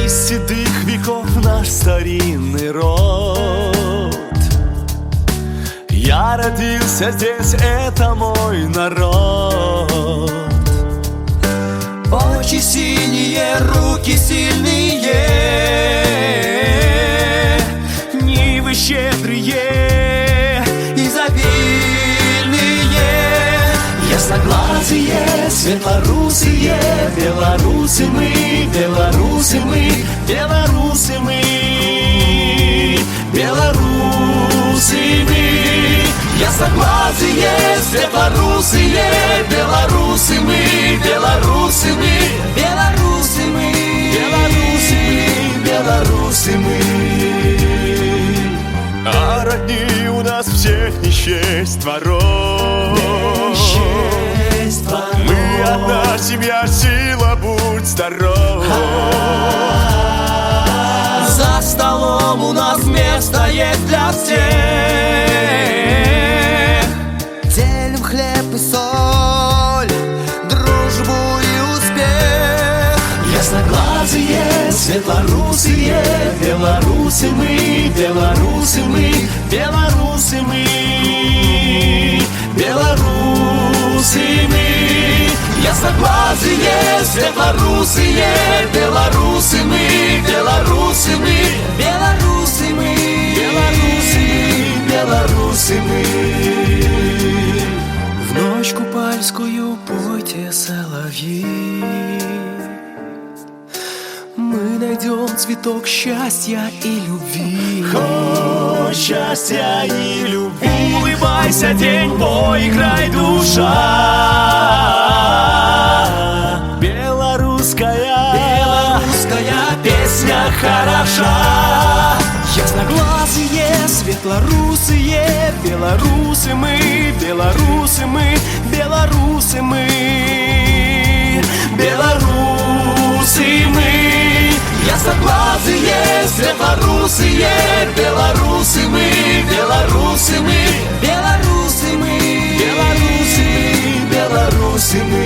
Из седых веков наш старинный род. Я родился здесь, это мой народ. Очи синие, руки сильные, Нивы щедрые, изобильные, ясноглазые, светлорусые, белорусы мы, белорусы мы, белорусы мы, белорусы мы. Ясноглазые, светлорусые, белорусы мы, белорусы мы, белорусы мы, белорусы мы, белорусы мы. А родни у нас всех не счесть творов. Мы одна семья, сила, будь здоров. За столом у нас место есть для всех. Делим хлеб и соль, дружбу и успех. Ясноглазые, светлорусые, белорусы мы, белорусы мы, белорусы мы, белорусы мы. Ясноглазые, светлорусые, белорусы мы, белорусы мы, Белорусы мы, белорусы мы, белорусы мы. в ночь купальскую пойте, соловьи. Мы найдем цветок счастья и любви. О, счастья и любви. Улыбайся, день, поиграй, душа. Белорусская песня хороша. Ясноглазые, светлорусые, белорусы мы, белорусы мы, белорусы мы, Белорусы мы. Ясноглазые, светлорусые, белорусы мы, белорусы мы, белорусы мы, белорусы мы, белорусы мы.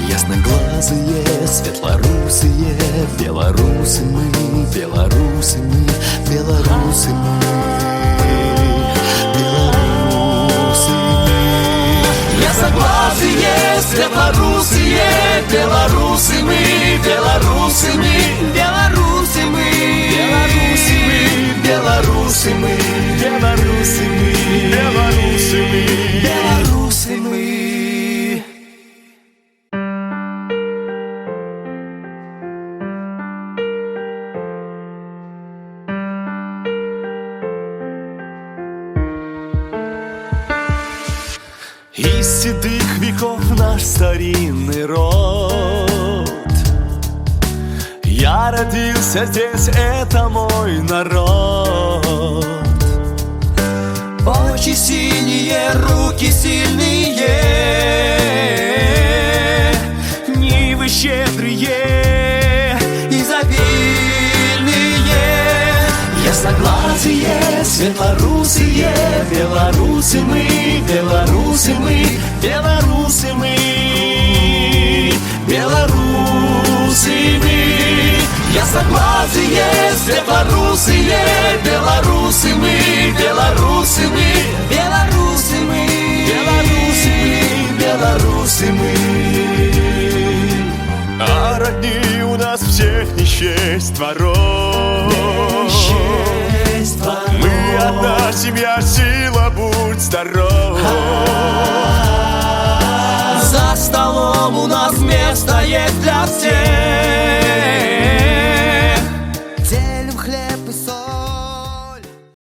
ясноглазые, светлорусые, белорусы мы, белорусы мы, белорусы мы, белорусы мы. Ясноглазые, светлорусые, белорусы мы, белорусы мы, Белорусы мы, белорусы мы, белорусы мы, белорусы мы, белорусы мы, белорусы мы. Из седых веков наш старинный род. Я родился здесь, это мой народ. Очи синие, руки сильные, Нивы щедрые, изобильные, ясноглазые, светлорусые, белорусы мы, белорусы мы, белорусы мы, белорусы мы. Ясноглазые, светлорусые, белорусы мы, белорусы мы, белорусы мы, белорусы мы, белорусы мы. А родни у нас всех не счесть творов. Мы одна семья, сила, будь здоров. За столом у нас место есть для всех.